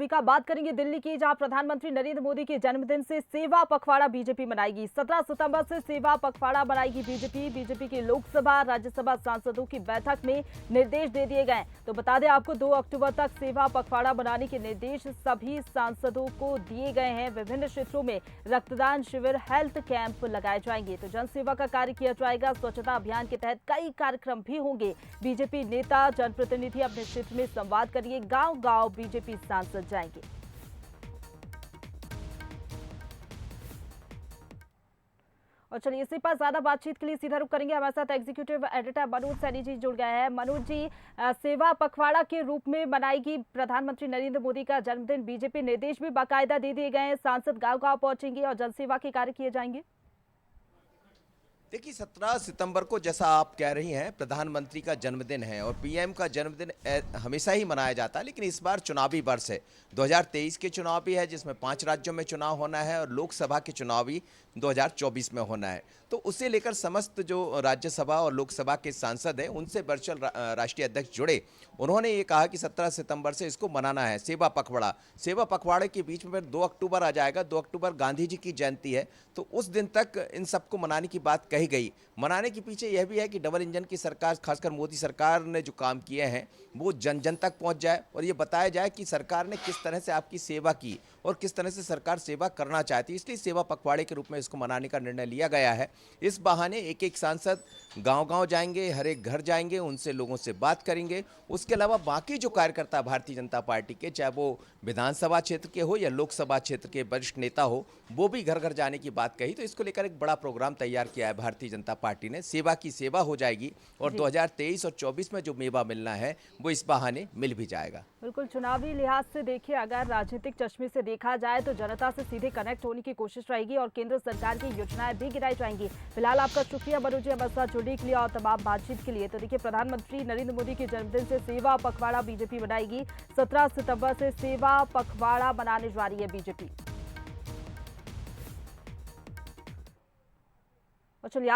सभी का बात करेंगे दिल्ली की, जहां प्रधानमंत्री नरेंद्र मोदी के जन्मदिन से सेवा पखवाड़ा बीजेपी मनाएगी। 17 सितंबर से सेवा पखवाड़ा मनाएगी बीजेपी। बीजेपी के लोकसभा राज्यसभा सांसदों की बैठक में निर्देश दे दिए गए। तो बता दें आपको 2 अक्टूबर तक सेवा पखवाड़ा बनाने के निर्देश सभी सांसदों को दिए गए हैं। विभिन्न क्षेत्रों में रक्तदान शिविर, हेल्थ कैंप लगाए जाएंगे। तो जनसेवा का कार्य किया जाएगा। स्वच्छता अभियान के तहत कई कार्यक्रम भी होंगे। बीजेपी नेता जनप्रतिनिधि अपने क्षेत्र में संवाद करिए, गांव गांव बीजेपी सांसद जाएंगे। और चलिए इसी पर ज्यादा बातचीत के लिए सीधा रुख करेंगे। हमारे साथ एग्जीक्यूटिव एडिटर मनोज सैनी जी जुड़ गए हैं। मनोज जी, सेवा पखवाड़ा के रूप में मनाएगी प्रधानमंत्री नरेंद्र मोदी का जन्मदिन। बीजेपी निर्देश भी बाकायदा दे दिए गए हैं, सांसद गांव गांव पहुंचेंगे और जनसेवा के कार्य किए जाएंगे। देखिए, 17 सितंबर को जैसा आप कह रही हैं, प्रधानमंत्री का जन्मदिन है और पीएम का जन्मदिन हमेशा ही मनाया जाता है, लेकिन इस बार चुनावी वर्ष है। 2023 के चुनाव भी है जिसमें 5 राज्यों में चुनाव होना है और लोकसभा के चुनाव भी 2024 में होना है। तो उसे लेकर समस्त जो राज्यसभा और लोकसभा के सांसद हैं, उनसे वर्चुअल राष्ट्रीय अध्यक्ष जुड़े। उन्होंने ये कहा कि 17 सितंबर से इसको मनाना है, सेवा पखवाड़ा। सेवा पखवाड़े के बीच में फिर 2 अक्टूबर आ जाएगा। 2 अक्टूबर गांधी जी की जयंती है, तो उस दिन तक इन सबको मनाने की बात कही गई। मनाने के पीछे यह भी है कि डबल इंजन की सरकार, खासकर मोदी सरकार ने जो काम किए हैं वो जन जन तक पहुंच जाए और ये बताया जाए कि सरकार ने किस तरह से आपकी सेवा की और किस तरह से सरकार सेवा करना चाहती है। इसलिए सेवा पखवाड़े के रूप में इसको मनाने का निर्णय लिया गया है। इस बहाने एक एक सांसद गांव-गांव जाएंगे, हर एक घर जाएंगे, उनसे लोगों से बात करेंगे। उसके अलावा बाकी जो कार्यकर्ता भारतीय जनता पार्टी के, चाहे वो विधानसभा क्षेत्र के हो या लोकसभा क्षेत्र के वरिष्ठ नेता हो, वो भी घर घर जाने की बात कही। तो इसको लेकर एक बड़ा प्रोग्राम तैयार किया है भारतीय जनता पार्टी ने। सेवा की सेवा हो जाएगी और 2023 और 24 में जो मेवा मिलना है वो इस बहाने मिल भी जाएगा। बिल्कुल, चुनावी लिहाज से देखिए, अगर राजनीतिक चश्मे से देखा जाए तो जनता से सीधे कनेक्ट होने की कोशिश रहेगी और केंद्र सरकार की योजनाएं भी गिराई जाएंगी। फिलहाल आपका शुक्रिया मनोज जी हमारे साथ जुड़ने के लिए और तमाम बातचीत के लिए। तो देखिए, प्रधानमंत्री नरेंद्र मोदी के जन्मदिन से सेवा पखवाड़ा बीजेपी बनाएगी। 17 सितंबर से सेवा पखवाड़ा बनाने जा रही है बीजेपी। और चलिए